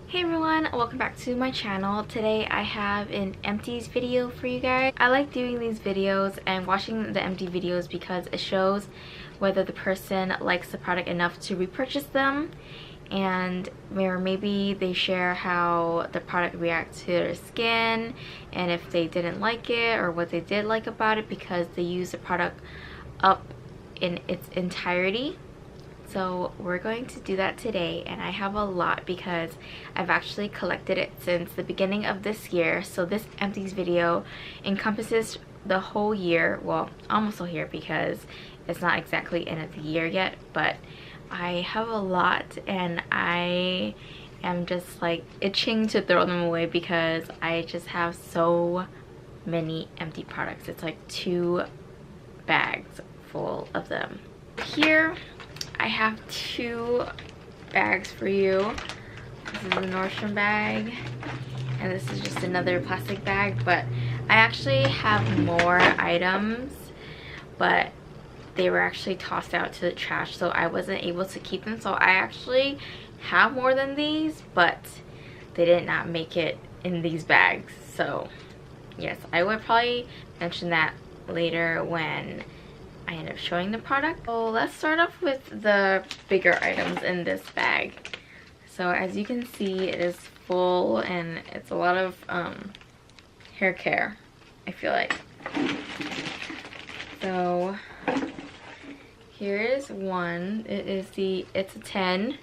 Hey everyone, welcome back to my channel. Today I have an empties video for you guys. I like doing these videos and watching the empty videos because it shows whether the person likes the product enough to repurchase them, and or maybe they share how the product reacts to their skin and if they didn't like it or what they did like about it because they used the product up in its entirety. So we're going to do that today, and I have a lot because I've actually collected it since the beginning of this year. So this empties video encompasses the whole year, well, almost a year because it's not exactly end of the year yet, but I have a lot and I am just like itching to throw them away because I just have so many empty products. It's like 2 bags full of them. Here I have 2 bags for you. This is a Nordstrom bag, and this is just another plastic bag, but I actually have more items, but they were actually tossed out to the trash, so I wasn't able to keep them. So I actually have more than these, but they did not make it in these bags. So yes, I would probably mention that later when I end up showing the product. So let's start off with the bigger items in this bag. So as you can see, it is full and it's a lot of hair care, I feel like. So here is one. It is the It's a 10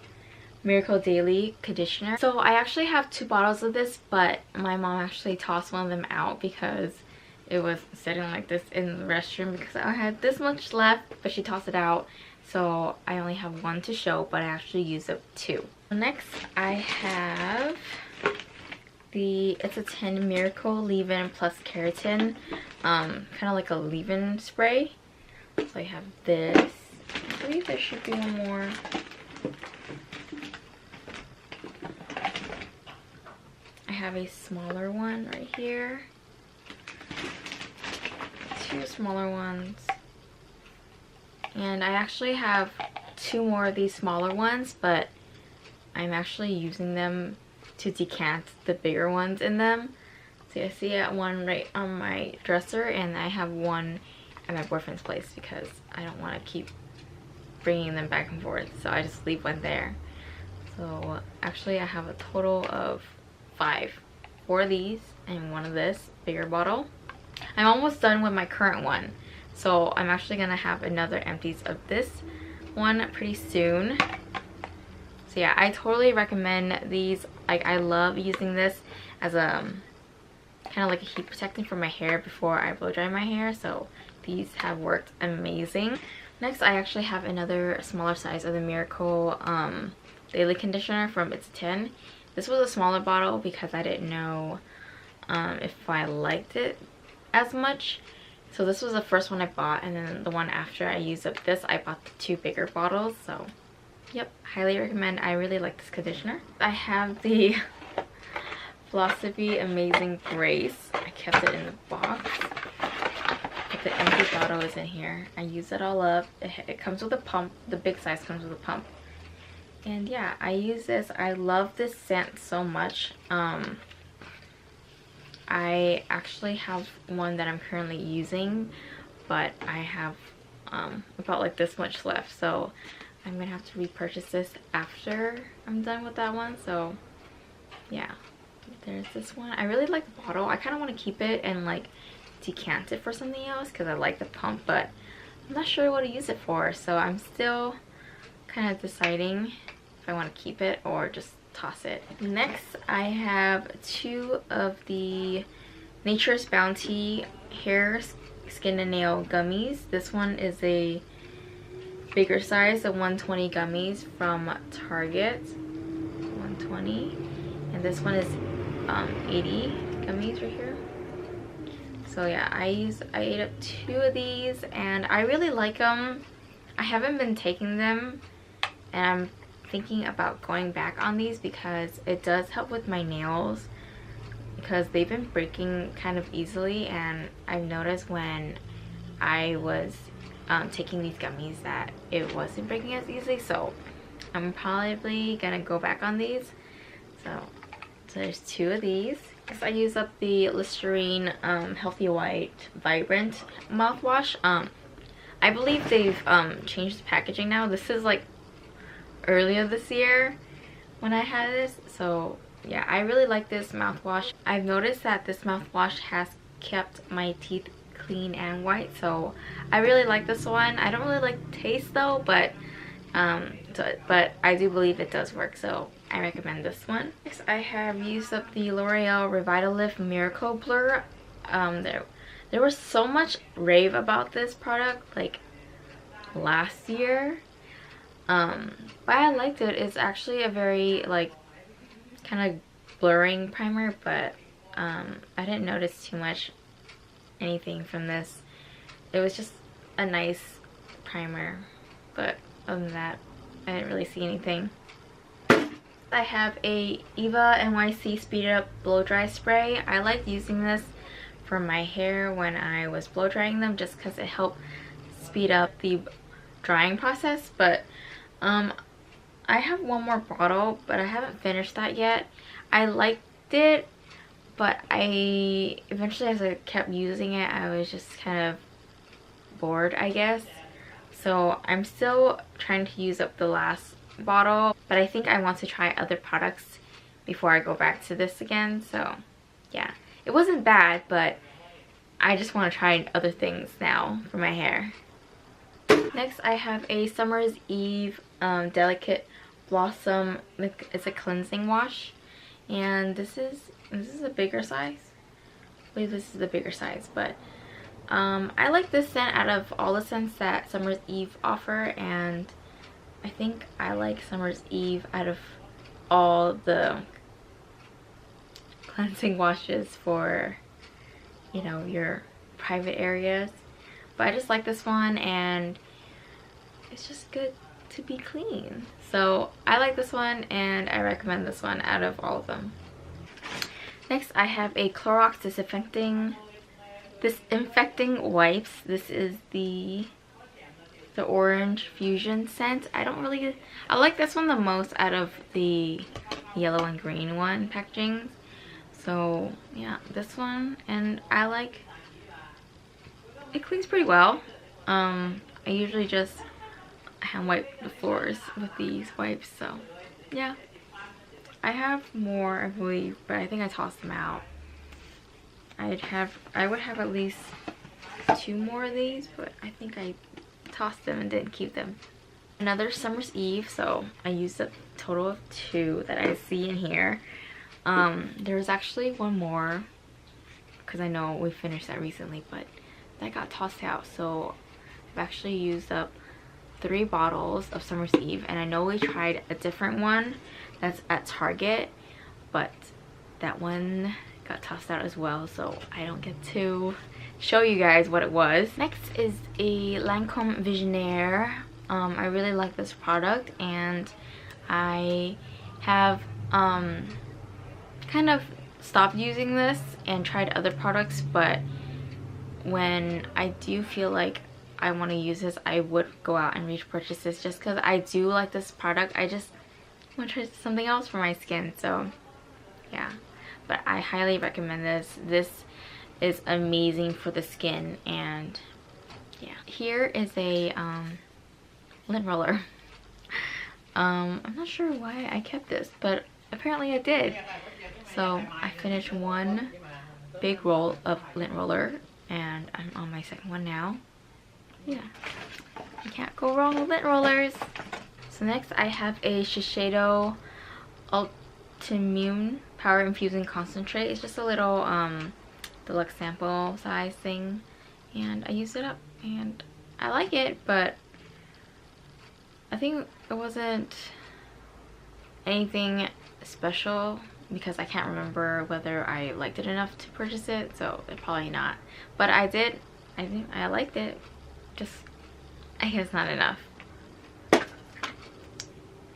Miracle Daily Conditioner. So I actually have 2 bottles of this, but my mom actually tossed one of them out because it was sitting like this in the restroom because I had this much left, but she tossed it out. So I only have 1 to show, but I actually used up 2. Next, I have the It's a 10 Miracle Leave-In Plus Keratin, kind of like a leave-in spray. So I have this. I believe there should be one more. I have a smaller one right here. 2 smaller ones, and I actually have 2 more of these smaller ones, but I'm actually using them to decant the bigger ones in them. So I see one right on my dresser, and I have one at my boyfriend's place because I don't want to keep bringing them back and forth, so I just leave one there. So actually I have a total of 5. 4 of these and 1 of this bigger bottle. I'm almost done with my current one, so I'm actually gonna have another empties of this one pretty soon. So yeah, I totally recommend these. Like, I love using this as a kind of like a heat protectant for my hair before I blow dry my hair, so these have worked amazing. Next, I actually have another smaller size of the Miracle Daily Conditioner from It's a 10. This was a smaller bottle because I didn't know if I liked it as much. So this was the first one I bought, and then the one after I used up this, I bought the 2 bigger bottles. So yep, highly recommend. I really like this conditioner. I have the Philosophy Amazing Grace. I kept it in the box, but the empty bottle is in here. I use it all up. It comes with a pump. The big size comes with a pump, and yeah, I use this. I love this scent so much. I actually have one that I'm currently using, but I have about like this much left, so I'm gonna have to repurchase this after I'm done with that one. So yeah, there's this one. I really like the bottle. I kind of want to keep it and like decant it for something else because I like the pump, but I'm not sure what to use it for, so I'm still kind of deciding if I want to keep it or just toss it. Next, I have 2 of the Nature's Bounty hair, skin and nail gummies. This one is a bigger size, the 120 gummies from Target. 120, and this one is 80 gummies right here. So yeah, I ate up 2 of these and I really like them. I haven't been taking them, and I'm thinking about going back on these because it does help with my nails because they've been breaking kind of easily, and I've noticed when I was taking these gummies that it wasn't breaking as easily. So I'm probably gonna go back on these. So there's 2 of these. Next, I use up the Listerine Healthy White Vibrant mouthwash. I believe they've changed the packaging now. This is like earlier this year when I had this. So yeah, I really like this mouthwash. I've noticed that this mouthwash has kept my teeth clean and white, so I really like this one. I don't really like the taste though, but I do believe it does work, so I recommend this one. Next, I have used up the L'Oreal Revitalift Miracle Blur. There was so much rave about this product like last year, but I liked it. It's actually a very like kind of blurring primer, but I didn't notice too much anything from this. It was just a nice primer, but other than that I didn't really see anything. I have a Eva NYC Speed Up Blow Dry Spray. I like using this for my hair when I was blow drying them just because it helped speed up the drying process. But I have one more bottle, but I haven't finished that yet. I liked it, but I eventually, as I kept using it, I was just kind of bored, I guess. So I'm still trying to use up the last bottle, but I think I want to try other products before I go back to this again. So yeah, it wasn't bad, but I just want to try other things now for my hair. Next, I have a Summer's Eve Delicate Blossom. It's a cleansing wash, and this is a bigger size. I believe this is the bigger size, but I like this scent out of all the scents that Summer's Eve offer, and I think I like Summer's Eve out of all the cleansing washes for, you know, your private areas. But I just like this one, and it's just good to be clean. So I like this one, and I recommend this one out of all of them. Next, I have a Clorox disinfecting wipes. This is the orange fusion scent. I like this one the most out of the yellow and green one packaging. So yeah, this one, and I like it. Cleans pretty well. I usually just hand wipe the floors with these wipes, so yeah. I have more, I believe, but I think I tossed them out. I would have at least 2 more of these, but I think I tossed them and didn't keep them. Another Summer's Eve, so I used a total of 2 that I see in here. There's actually one more because I know we finished that recently, but that got tossed out. So I've actually used up 3 bottles of Summer's Eve, and I know we tried a different one that's at Target, but that one got tossed out as well, so I don't get to show you guys what it was. Next is a Lancome Visionaire. I really like this product, and I have kind of stopped using this and tried other products, but when I do feel like I want to use this, I would go out and repurchase this just because I do like this product. I just want to try something else for my skin, so yeah. But I highly recommend this. This is amazing for the skin, and yeah. Here is a lint roller. I'm not sure why I kept this, but apparently I did. So I finished one big roll of lint roller, and I'm on my second one now. Yeah, you can't go wrong with lint rollers. So next I have a Shiseido Ultimune Power Infusing Concentrate. It's just a little deluxe sample size thing, and I used it up and I like it, but I think it wasn't anything special because I can't remember whether I liked it enough to purchase it, so probably not. But I think I liked it, just I guess not enough.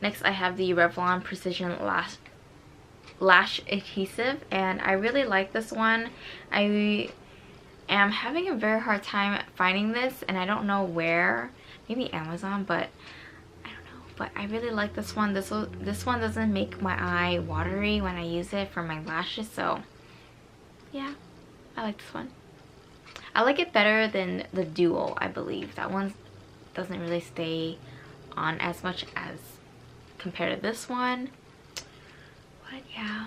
Next I have the Revlon Precision Lash Adhesive, and I really like this one. I am having a very hard time finding this, and I don't know where. Maybe Amazon, but I don't know. but I really like this one. This one doesn't make my eye watery when I use it for my lashes, so yeah, I like this one. I like it better than the Duo, I believe. That one doesn't really stay on as much as compared to this one. But yeah,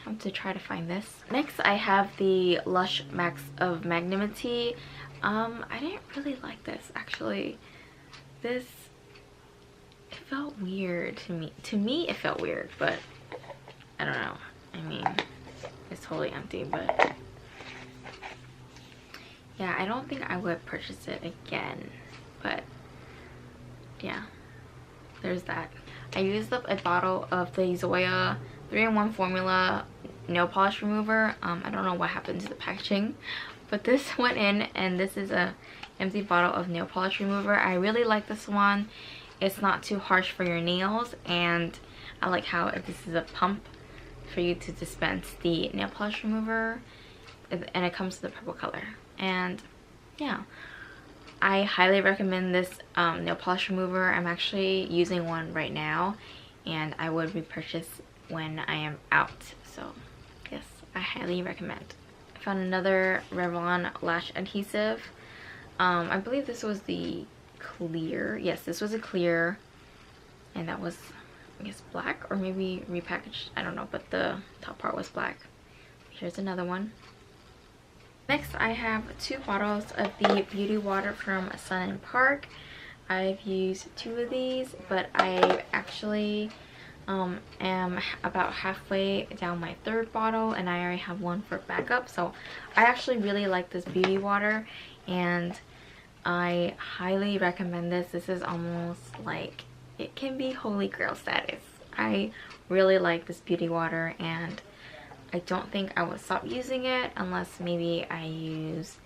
I have to try to find this. Next, I have the Lush Max of Magnanimity. I didn't really like this, actually. This, it felt weird to me. To me, it felt weird, but I don't know. I mean, it's totally empty, but yeah, I don't think I would purchase it again. But yeah, there's that. I used up a bottle of the Zoya 3-in-1 formula nail polish remover. I don't know what happened to the packaging, but this went in, and this is a empty bottle of nail polish remover. I really like this one. It's not too harsh for your nails, and I like how this is a pump for you to dispense the nail polish remover, and it comes to the purple color. And yeah, I highly recommend this nail polish remover. I'm actually using one right now, and I would repurchase when I am out. So yes, I highly recommend. I found another Revlon lash adhesive. I believe this was the clear. Yes, this was a clear, and that was, I guess, black or maybe repackaged. I don't know, but the top part was black. Here's another one. Next, I have 2 bottles of the Beauty Water from Sun & Park. I've used 2 of these, but I actually am about halfway down my 3rd bottle, and I already have one for backup. So I actually really like this Beauty Water, and I highly recommend this. This is almost like, it can be holy grail status. I really like this Beauty Water, and I don't think I would stop using it unless maybe I use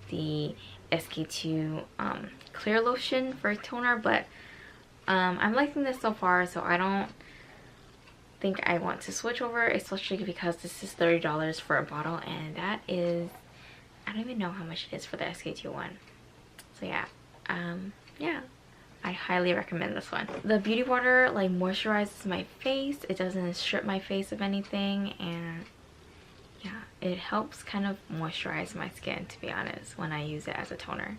the SK2 clear lotion for toner, but I'm liking this so far, so I don't think I want to switch over, especially because this is $30 for a bottle, and that is, I don't even know how much it is for the SK2 one. So yeah, yeah, I highly recommend this one. The Beauty Water like moisturizes my face. It doesn't strip my face of anything, and yeah, it helps kind of moisturize my skin, to be honest, when I use it as a toner.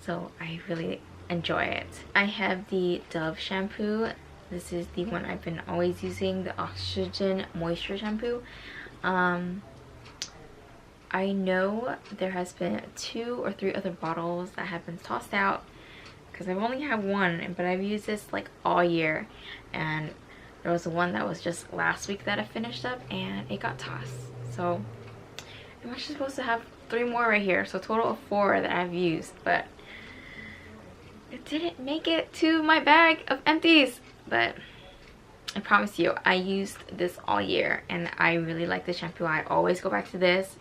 So I really enjoy it. I have the Dove shampoo. This is the one I've been always using, the Oxygen Moisture Shampoo. I know there has been 2 or 3 other bottles that have been tossed out because I've only had one, but I've used this like all year, and there was one that was just last week that I finished up and it got tossed. So I'm actually supposed to have 3 more right here, so a total of 4 that I've used, but it didn't make it to my bag of empties. But I promise you, I used this all year and I really like the shampoo. I always go back to this,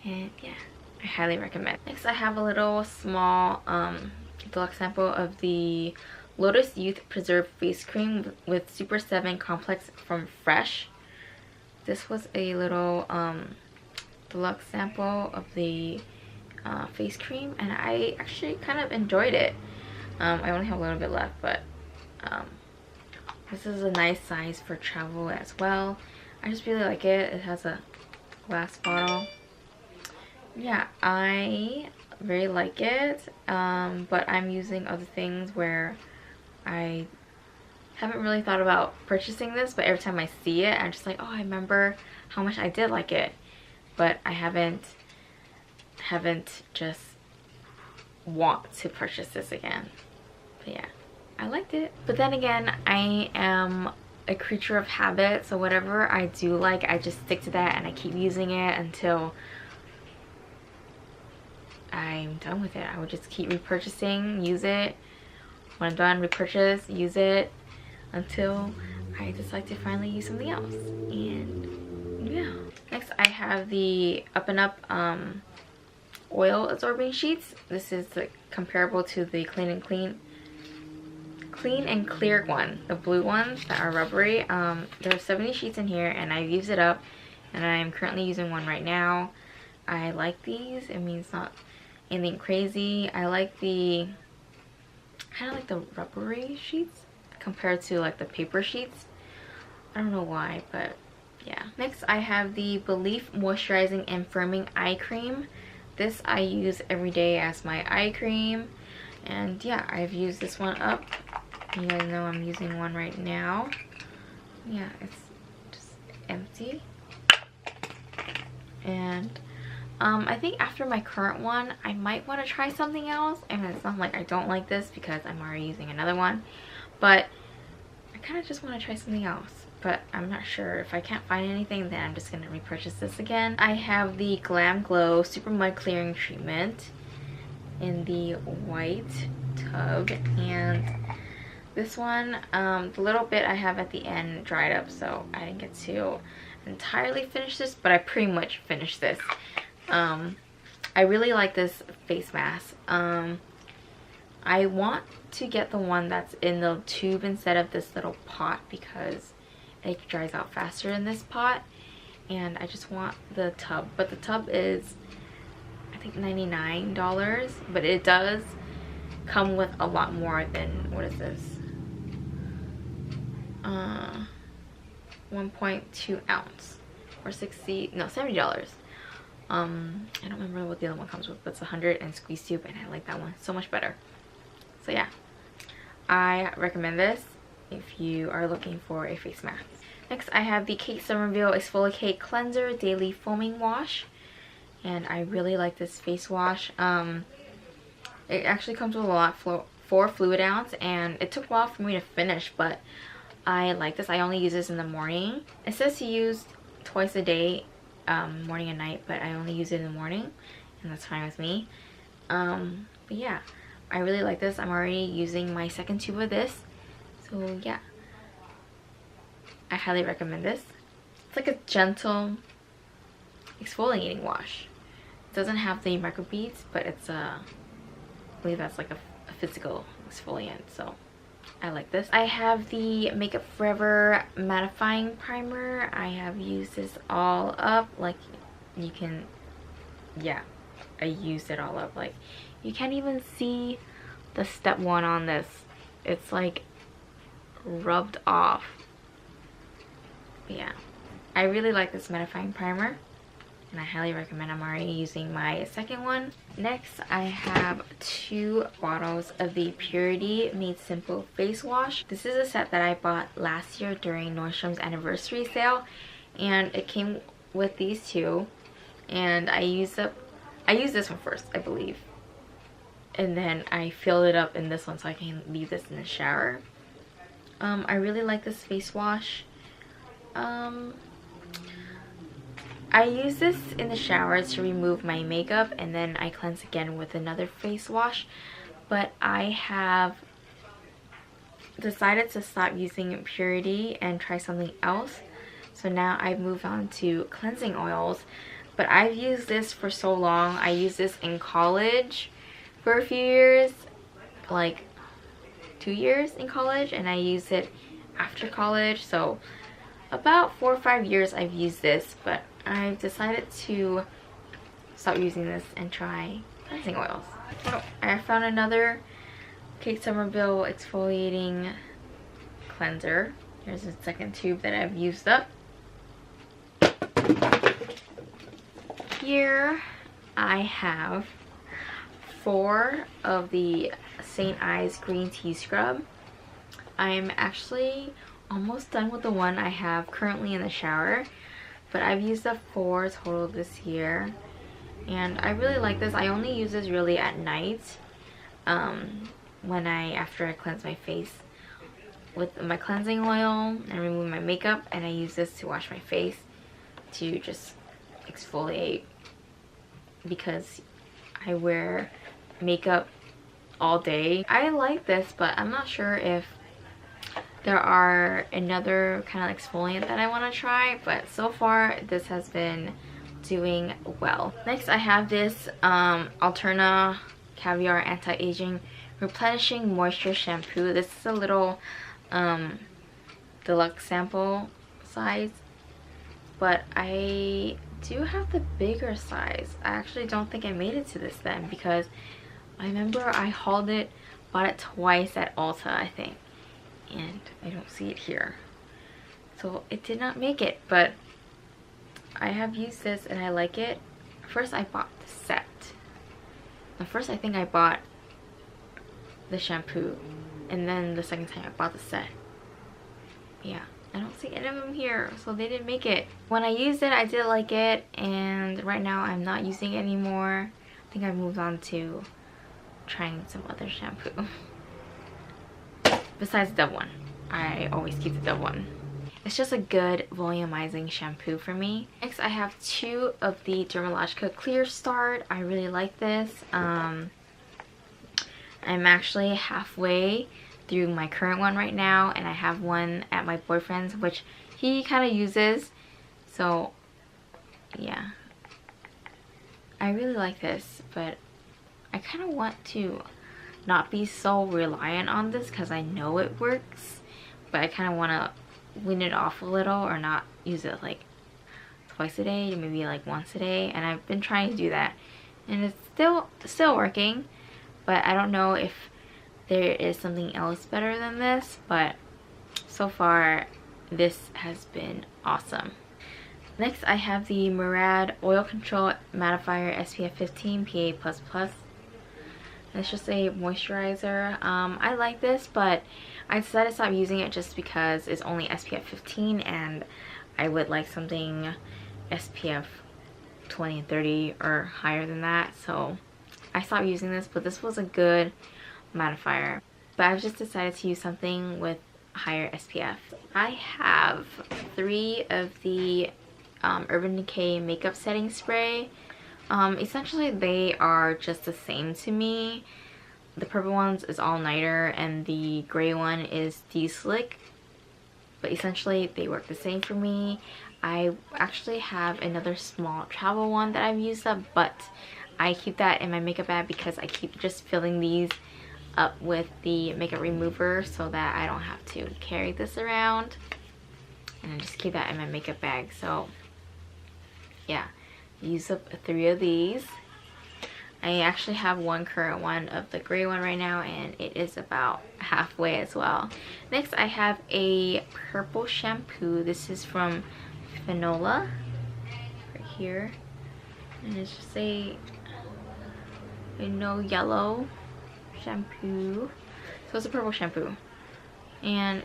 and yeah, I highly recommend. Next, I have a little small deluxe sample of the Lotus Youth Preserve Face Cream with Super 7 Complex from Fresh. This was a little deluxe sample of the face cream, and I actually kind of enjoyed it. I only have a little bit left, but this is a nice size for travel as well. I just really like it. It has a glass bottle. Yeah, I really like it, but I'm using other things where I haven't really thought about purchasing this, but every time I see it, I'm just like, oh, I remember how much I did like it, but I haven't just want to purchase this again. But yeah, I liked it. But then again, I am a creature of habit, so whatever I do like, I just stick to that and I keep using it until I'm done with it. I would just keep repurchasing, use it. When I'm done, repurchase, use it until I decide to finally use something else. And yeah. Next, I have the Up and Up oil absorbing sheets. This is comparable to the Clean and Clear one, the blue ones that are rubbery. There are 70 sheets in here, and I've used it up, and I'm currently using one right now. I like these. I mean, it's not anything crazy. I like the kind of like the rubbery sheets. compared to like the paper sheets. I don't know why, but yeah. Next I have the Belief Moisturizing and Firming Eye Cream. This I use every day as my eye cream, and yeah, I've used this one up. You guys know I'm using one right now. Yeah, it's just empty. And I think after my current one, I might want to try something else. And it's not like I don't like this because I'm already using another one, but I kind of just want to try something else. But I'm not sure. If I can't find anything, then I'm just going to repurchase this again. I have the Glam Glow Super Mud Clearing Treatment in the white tub. And this one, the little bit I have at the end dried up, so I didn't get to entirely finish this, but I pretty much finished this. I really like this face mask. I want to get the one that's in the tube instead of this little pot because it dries out faster in this pot, and I just want the tub. But the tub is, I think, $99, but it does come with a lot more than, what is this? 1.2 ounce or $70. I don't remember what the other one comes with, but it's 100 and squeeze tube, and I like that one so much better. So yeah, I recommend this if you are looking for a face mask. Next I have the Kate Somerville Exfoliate Cleanser Daily Foaming Wash, and I really like this face wash. It actually comes with a lot for fluid ounce, and it took a while for me to finish, but I like this. I only use this in the morning. It says to use twice a day, morning and night, but I only use it in the morning, and that's fine with me. But yeah, I really like this. I'm already using my second tube of this, so yeah, I highly recommend this. It's like a gentle exfoliating wash. It doesn't have the microbeads, but it's I believe that's like a physical exfoliant, so I like this. I have the Makeup Forever Mattifying Primer. I have used this all up. Like, you can, yeah, I used it all up. Like, you can't even see the step one on this. It's like rubbed off. But yeah, I really like this mattifying primer, and I highly recommend. I'm already using my second one. Next, I have 2 bottles of the Purity Made Simple Face Wash. This is a set that I bought last year during Nordstrom's anniversary sale, and it came with these 2. And I used this one first, I believe, and then I filled it up in this one so I can leave this in the shower. I really like this face wash. I use this in the shower to remove my makeup, and then I cleanse again with another face wash. But I have decided to stop using Purity and try something else. So now I've moved on to cleansing oils. But I've used this for so long. I used this in college for a few years, like 2 years in college, and I used it after college. So about 4 or 5 years I've used this, but I've decided to stop using this and try cleansing oils. Oh, I found another Kate Somerville exfoliating cleanser. Here's the second tube that I've used up. Here I have 4 of the St. Ives Green Tea Scrub. I'm actually almost done with the one I have currently in the shower, but I've used up 4 total this year, and I really like this. I only use this really at night, after I cleanse my face with my cleansing oil and remove my makeup, and I use this to wash my face to just exfoliate, because I wear makeup all day. I like this, but I'm not sure if there are another kind of exfoliant that I want to try, but so far this has been doing well. Next I have this Alterna Caviar Anti-Aging Replenishing Moisture Shampoo. This is a little deluxe sample size, but I do have the bigger size. I actually don't think I made it to this then, because I remember I bought it twice at Ulta, I think. and I don't see it here. So it did not make it, but I have used this and I like it. First I bought the set. First I think I bought the shampoo, and then the second time I bought the set. Yeah, I don't see any of them here, so they didn't make it. When I used it, I did like it, and right now I'm not using it anymore. I think I moved on to trying some other shampoo. Besides the Dove one. I always keep the Dove one. It's just a good volumizing shampoo for me. Next, I have two of the Dermalogica Clear Start. I really like this. I'm actually halfway through my current one right now, and I have one at my boyfriend's, which he kind of uses. So, yeah. I really like this, but I kind of want to not be so reliant on this because I know it works, but I kind of want to wean it off a little, or not use it like twice a day, maybe like once a day, and I've been trying to do that, and it's still working, but I don't know if there is something else better than this, but so far this has been awesome. Next, I have the Murad Oil Control Mattifier SPF 15 PA++. It's just a moisturizer. I like this, but I decided to stop using it just because it's only SPF 15 and I would like something SPF 20 and 30 or higher than that. So I stopped using this, but this was a good mattifier. But I've just decided to use something with higher SPF. I have 3 of the Urban Decay makeup setting spray. Essentially they are just the same to me. The purple one is All Nighter and the gray one is De-Slick, but essentially they work the same for me. I actually have another small travel one that I've used up, but I keep that in my makeup bag because I keep just filling these up with the makeup remover so that I don't have to carry this around, and I just keep that in my makeup bag. So yeah, use up 3 of these. I actually have one current one of the gray one right now, and it is about halfway as well. Next, I have a purple shampoo. This is from Finola right here, and it's just a no yellow shampoo. So it's a purple shampoo, and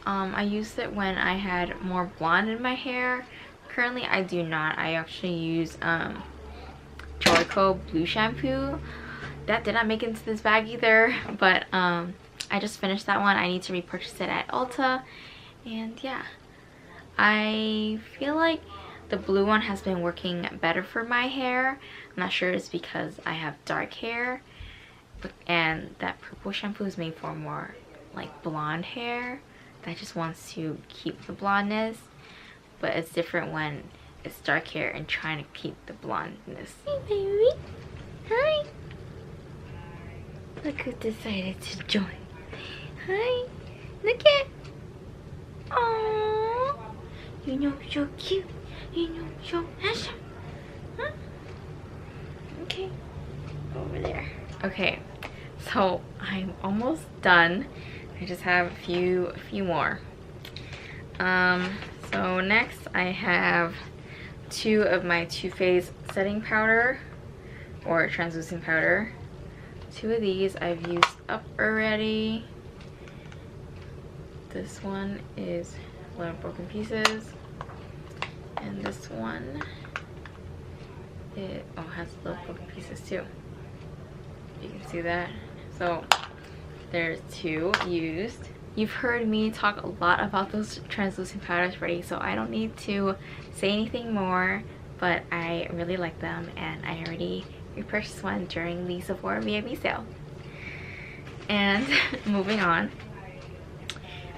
I used it when I had more blonde in my hair. Currently I do not. I actually use Charcoal Blue shampoo. That did not make it into this bag either, but I just finished that one. I need to repurchase it at Ulta, and yeah, I feel like the blue one has been working better for my hair. I'm not sure it's because I have dark hair, and that purple shampoo is made for more like blonde hair that just wants to keep the blondness, but it's different when it's dark hair and trying to keep the blondness. Hey baby, hi. Look who decided to join. Hi, look at. Aww, you know you're cute. You know you're handsome. Huh? Okay, over there. Okay, so I'm almost done. I just have a few more. So next I have 2 of my Too Faced setting powder or translucent powder. 2 of these I've used up already. This one is 11 broken pieces, and this one has little broken pieces too. You can see that. So there's 2 used. You've heard me talk a lot about those translucent powders already, so I don't need to say anything more, but I really like them, and I already repurchased one during the Sephora VIP sale. And moving on,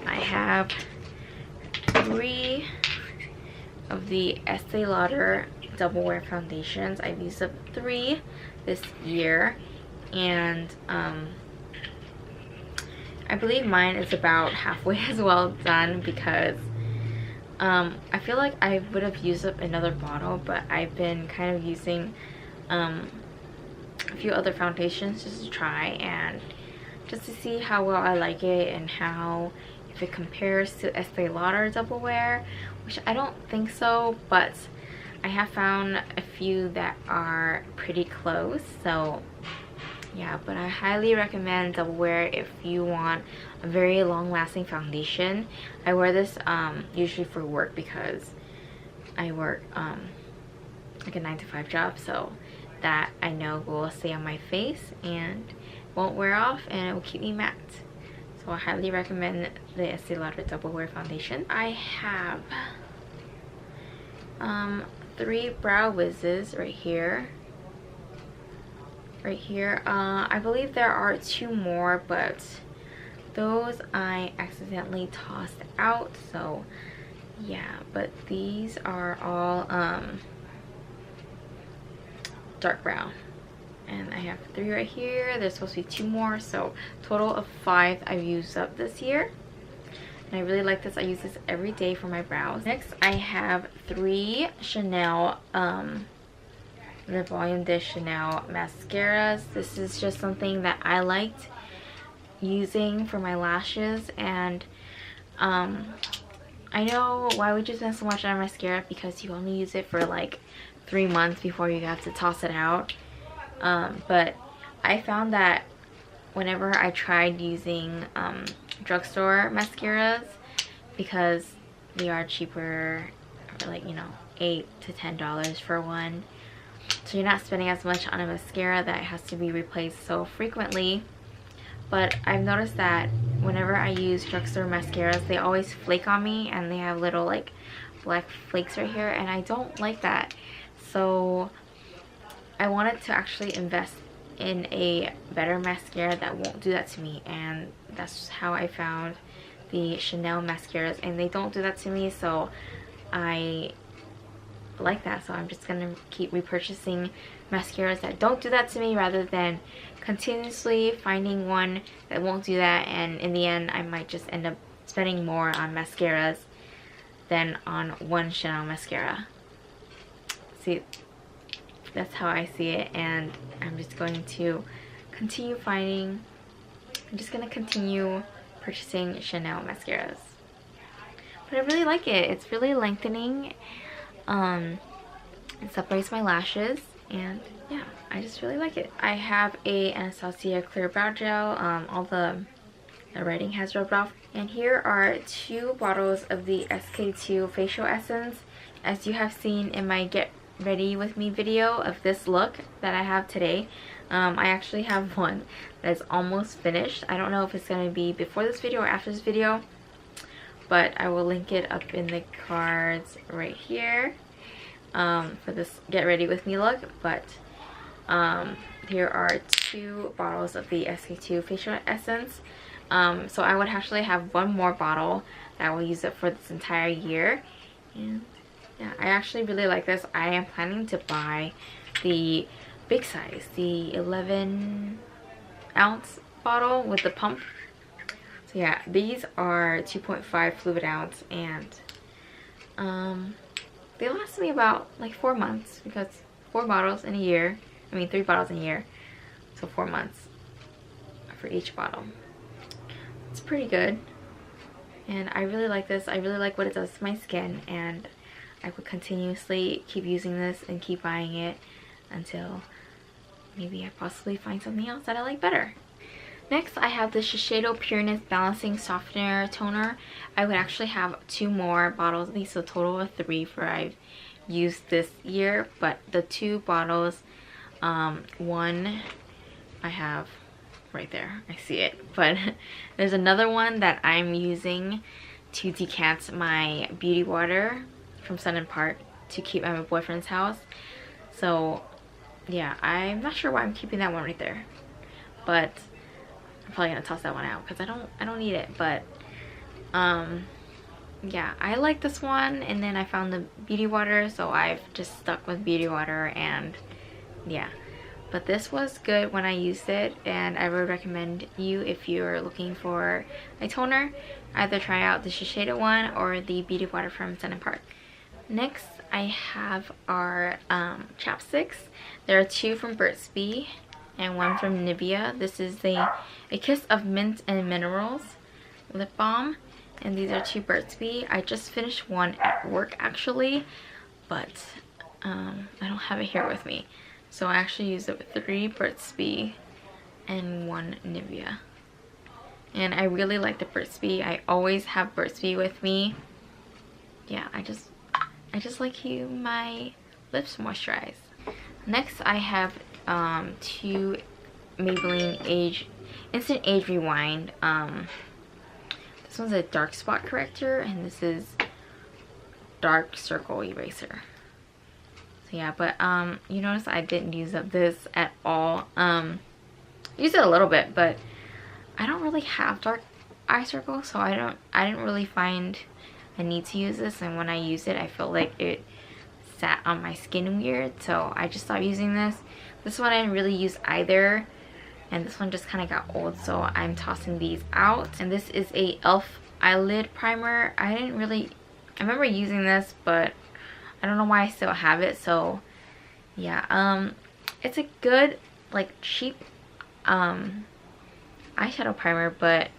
I have 3 of the Estee Lauder Double Wear foundations. I've used up 3 this year, and I believe mine is about halfway as well done because I feel like I would have used up another bottle, but I've been kind of using a few other foundations just to try, and just to see how well I like it and how if it compares to Estee Lauder Double Wear, which I don't think so, but I have found a few that are pretty close. So yeah, but I highly recommend Double Wear if you want a very long lasting foundation. I wear this usually for work because I work like a 9-to-5 job, so that I know will stay on my face and won't wear off, and it will keep me matte. So I highly recommend the Estee Lauder Double Wear foundation. I have 3 brow wizzes right here. I believe there are 2 more, but those I accidentally tossed out, so yeah. But these are all dark brown, and I have 3 right here. There's supposed to be 2 more, so total of 5 I've used up this year, and I really like this. I use this every day for my brows. Next, I have 3 Chanel the Volume de Chanel mascaras. This is just something that I liked using for my lashes, and I know why would you spend so much on mascara, because you only use it for like 3 months before you have to toss it out. But I found that whenever I tried using drugstore mascaras, because they are cheaper, like, you know, $8 to $10 for one, so you're not spending as much on a mascara that has to be replaced so frequently. But I've noticed that whenever I use drugstore mascaras, they always flake on me, and they have little like black flakes right here, and I don't like that. So I wanted to actually invest in a better mascara that won't do that to me, and that's how I found the Chanel mascaras, and they don't do that to me, so I like that. So I'm just gonna keep repurchasing mascaras that don't do that to me, rather than continuously finding one that won't do that, and in the end I might just end up spending more on mascaras than on one Chanel mascara. See, that's how I see it, and I'm just going to continue continue purchasing Chanel mascaras. But I really like it. It's really lengthening. It separates my lashes, and yeah, I just really like it. I have a Anastasia Clear Brow Gel. All the writing has rubbed off. And here are 2 bottles of the SK2 Facial Essence. As you have seen in my Get Ready With Me video of this look that I have today, I actually have one that is almost finished. I don't know if it's going to be before this video or after this video, but I will link it up in the cards right here for this Get Ready With Me look. But here are 2 bottles of the SK2 Facial Essence. So I would actually have 1 more bottle that I will use it for this entire year. And yeah, I actually really like this. I am planning to buy the big size, the 11-ounce bottle with the pump. So yeah, these are 2.5 fluid ounce, and they last me about like 4 months, because 4 bottles in a year, I mean 3 bottles in a year, so 4 months for each bottle. It's pretty good, and I really like this. I really like what it does to my skin, and I would continuously keep using this and keep buying it until maybe I possibly find something else that I like better. Next, I have the Shiseido Pureness Balancing Softener Toner. I would actually have 2 more bottles of these, so a total of 3 for I've used this year. But the 2 bottles, one I have right there, I see it, but there's another one that I'm using to decant my beauty water from Sun & Park to keep at my boyfriend's house. So yeah, I'm not sure why I'm keeping that one right there, but I'm probably gonna toss that one out because I don't need it. But yeah, I like this one, and then I found the beauty water, so I've just stuck with beauty water. And yeah, but this was good when I used it, and I would recommend you, if you're looking for a toner, either try out the Shiseido one or the beauty water from Sun & Park. Next, I have our chapsticks. There are 2 from Burt's Bees, and one from Nivea. This is a Kiss of Mint and Minerals lip balm, and these are 2 Burt's Bee. I just finished one at work actually, but I don't have it here with me. So I actually used it with 3 Burt's Bee and 1 Nivea. And I really like the Burt's Bee. I always have Burt's Bee with me. Yeah, I just like my lips moisturize. Next I have 2 Maybelline Instant Age Rewind. This one's a dark spot corrector, and this is dark circle eraser. So yeah, but you notice I didn't use up this at all. Used it a little bit, but I don't really have dark eye circles, so I didn't really find a need to use this. And when I used it, I felt like it sat on my skin weird, so I just stopped using this. This one I didn't really use either, and this one just kind of got old, so I'm tossing these out. And this is a e.l.f. eyelid primer. I remember using this, but I don't know why I still have it. So yeah, it's a good, like, cheap eyeshadow primer, but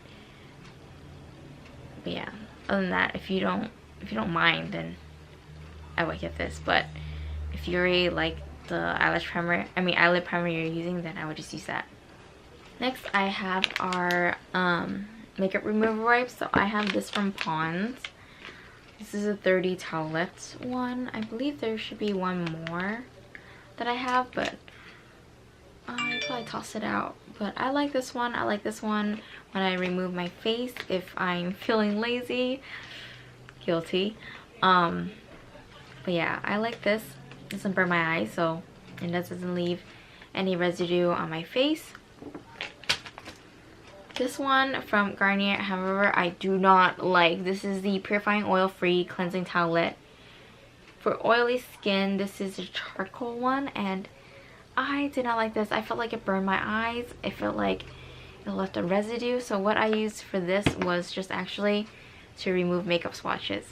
yeah, other than that, if you don't mind, then I would get this. But if you really like the eyelid primer you're using, then I would just use that. Next I have our makeup remover wipes. So I have this from Pond's. This is a 30 towelettes one. I believe there should be one more that I have, but I probably toss it out. But I like this one. I like this one when I remove my face if I'm feeling lazy. Guilty. But yeah, I like this. It doesn't burn my eyes, so it doesn't leave any residue on my face. This one from Garnier, however, I do not like. This is the Purifying Oil Free Cleansing Towelette. For oily skin, this is a charcoal one, and I did not like this. I felt like it burned my eyes. It felt like it left a residue. So what I used for this was just actually to remove makeup swatches,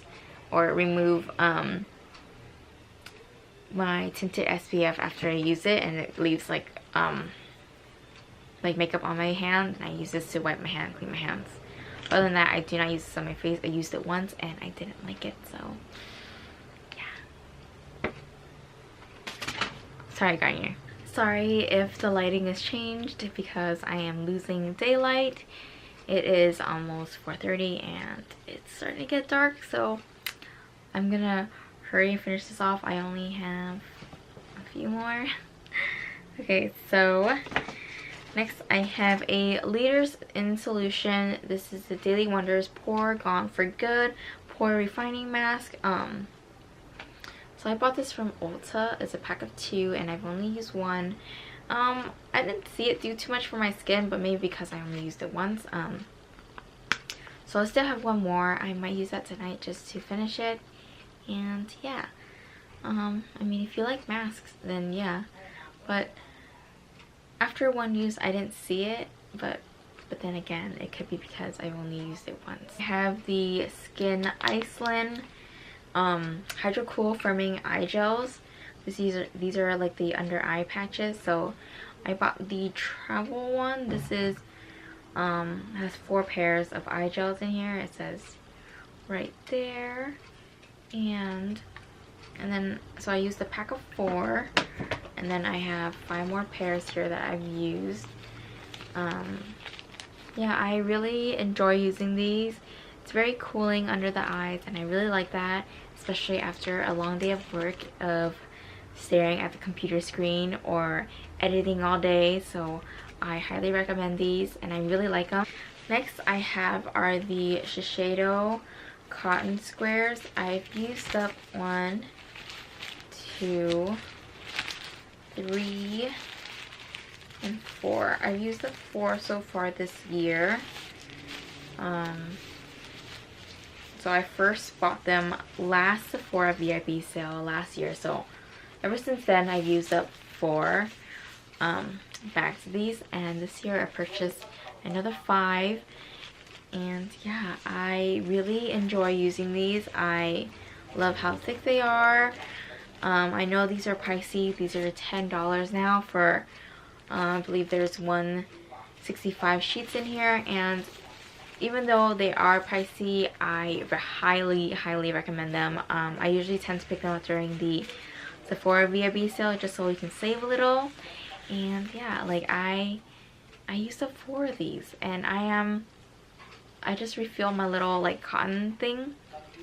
or remove my tinted SPF after I use it, and it leaves like makeup on my hand, and I use this to wipe my hand, clean my hands. Other than that, I do not use this on my face. I used it once and I didn't like it, so yeah. Sorry, Garnier. Sorry if the lighting has changed because I am losing daylight. It is almost 4:30 and it's starting to get dark, so I'm gonna hurry and finish this off. I only have a few more. Okay, so next I have a Leaders in Solution. This is the Daily Wonders Pore Gone for Good Pore Refining Mask. So I bought this from Ulta. It's a pack of 2 and I've only used one. I didn't see it do too much for my skin, but maybe because I only used it once. So I still have one more. I might use that tonight just to finish it. And yeah, I mean, if you like masks, then yeah. But after one use, I didn't see it, but then again, it could be because I've only used it once. I have the Skin Iceland Hydro Cool Firming Eye Gels. These are like the under eye patches. So I bought the travel one. This is has 4 pairs of eye gels in here. It says right there. And then so I used a pack of 4, and then I have 5 more pairs here that I've used. Yeah, I really enjoy using these. It's very cooling under the eyes, and I really like that, especially after a long day of work of staring at the computer screen or editing all day. So I highly recommend these, and I really like them. Next I have are the Shiseido Cotton Squares. I've used up 1, 2, 3, and 4. I've used up 4 so far this year. So I first bought them last Sephora VIP sale last year. So ever since then, I've used up 4 bags of these. And this year I purchased another 5. And yeah, I really enjoy using these. I love how thick they are. I know these are pricey. These are $10 now for I believe there's 165 sheets in here, and even though they are pricey, I highly recommend them. I usually tend to pick them up during the Sephora VIB sale just so we can save a little. And yeah, like I used up 4 of these, and I just refilled my little like cotton thing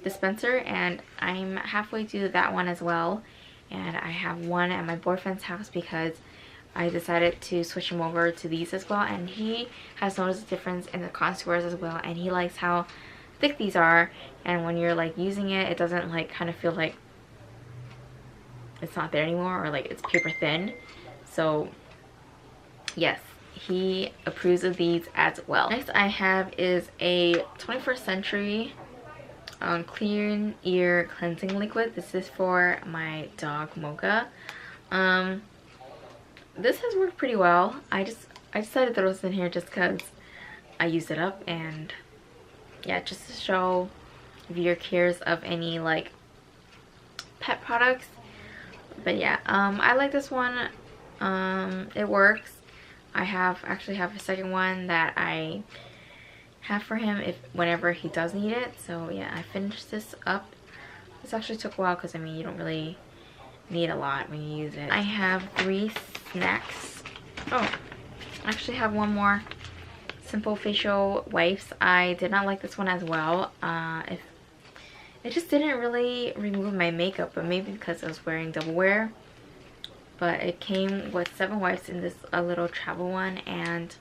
dispenser, and I'm halfway through that one as well. And I have one at my boyfriend's house because I decided to switch him over to these as well, and he has noticed a difference in the contours as well, and he likes how thick these are, and when you're like using it, it doesn't like kind of feel like it's not there anymore, or like it's paper thin. So yes, he approves of these as well. Next I have is a 21st Century clean ear cleansing liquid. This is for my dog Mocha. This has worked pretty well. I decided to throw this in here just because I used it up, and yeah, just to show if you're curious of any like pet products. But yeah, I like this one. It works. I actually have a second one that I have for him whenever he does need it. So yeah, I finished this up. This actually took a while because I mean, you don't really need a lot when you use it. I have 3 snacks. Oh, I actually have one more. Simple facial wipes. I did not like this one as well. It just didn't really remove my makeup, but maybe because I was wearing double wear. But it came with 7 wipes in this little travel one, and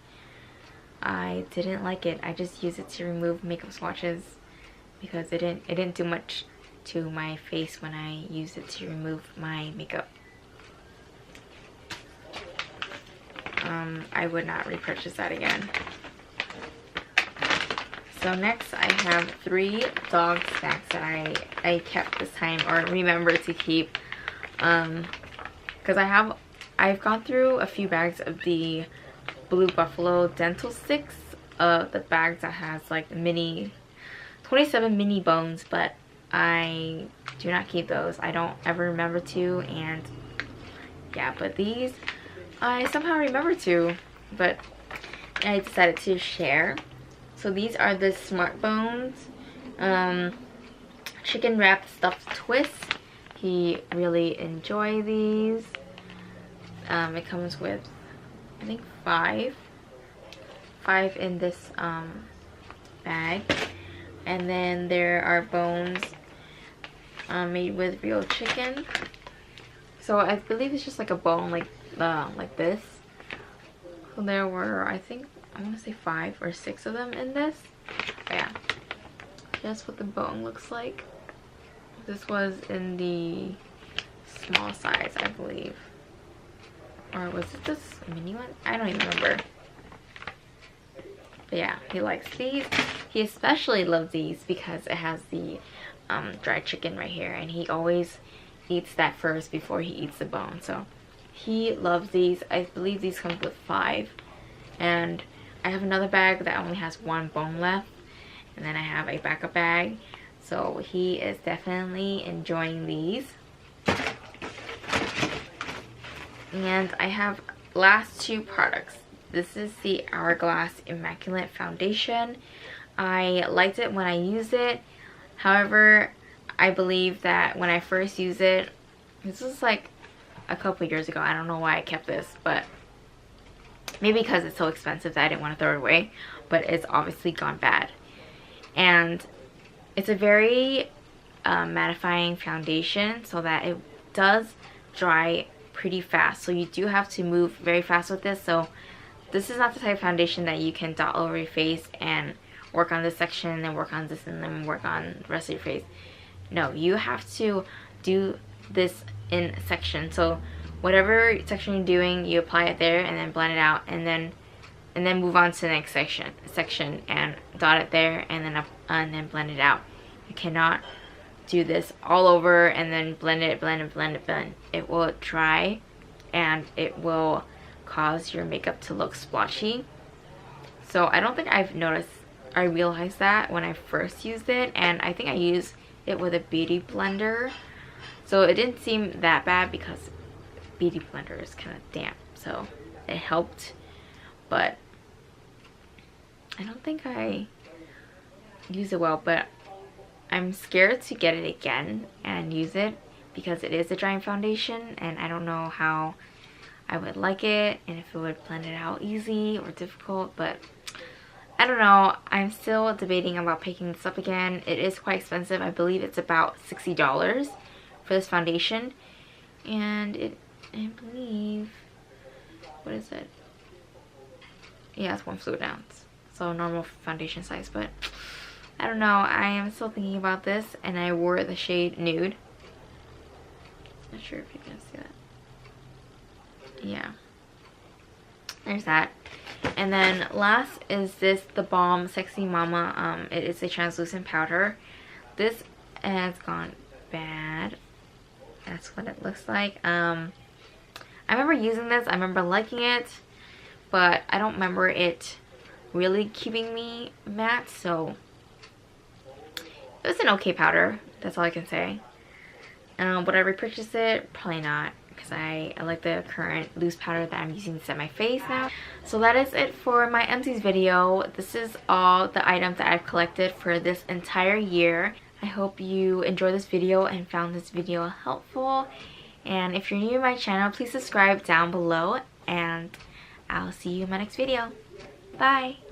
I didn't like it. I just used it to remove makeup swatches because it didn't do much to my face when I used it to remove my makeup. I would not repurchase that again. So next I have 3 dog snacks that I kept this time, or remember to keep, because I've gone through a few bags of the Blue Buffalo dental sticks, the bags that has like 27 mini bones, but I do not keep those. I don't ever remember to, and yeah, but these I somehow remember to, but I decided to share. So these are the Smart Bones chicken wrapped stuffed twist. He really enjoyed these. It comes with, I think, 5 in this bag, and then there are bones made with real chicken. So I believe it's just like a bone like this. So there were, I think, I want to say 5 or 6 of them in this. But yeah, that's what the bone looks like. This was in the small size, I believe. Or was it this mini one? I don't even remember. But yeah, he likes these. He especially loves these because it has the dried chicken right here, and he always eats that first before he eats the bone. So he loves these. I believe these come with 5, and I have another bag that only has 1 bone left, and then I have a backup bag. So he is definitely enjoying these. And I have last 2 products. This is the Hourglass Immaculate Foundation. I liked it when I used it. However, I believe that when I first used it, this was like a couple years ago. I don't know why I kept this, but maybe because it's so expensive that I didn't want to throw it away. But it's obviously gone bad. And it's a very mattifying foundation, so that it does dry pretty fast. So you do have to move very fast with this. So this is not the type of foundation that you can dot over your face and work on this section and then work on this and then work on the rest of your face. No, you have to do this in section. So whatever section you're doing, you apply it there and then blend it out, and then move on to the next section and dot it there and then blend it out. You cannot do this all over and then blend it. It will dry and it will cause your makeup to look splotchy. So I don't think I realized that when I first used it, and I think I used it with a beauty blender, so it didn't seem that bad because beauty blender is kind of damp. So it helped, but I don't think I use it well. But I'm scared to get it again and use it because it is a drying foundation and I don't know how I would like it and if it would blend it out easy or difficult, but I don't know. I'm still debating about picking this up again. It is quite expensive. I believe it's about $60 for this foundation, and I believe, what is it? Yeah, it's 1 fluid ounce, so normal foundation size, but I don't know. I am still thinking about this, and I wore the shade Nude. Not sure if you can see that. Yeah, there's that. And then last is this The Balm Sexy Mama. It is a translucent powder. This has gone bad. That's what it looks like. I remember using this. I remember liking it, but I don't remember it really keeping me matte, so it was an okay powder. That's all I can say. Would I repurchase it? Probably not, because I like the current loose powder that I'm using to set my face now. So that is it for my Empties video. This is all the items that I've collected for this entire year. I hope you enjoyed this video and found this video helpful. And if you're new to my channel, please subscribe down below, and I'll see you in my next video. Bye!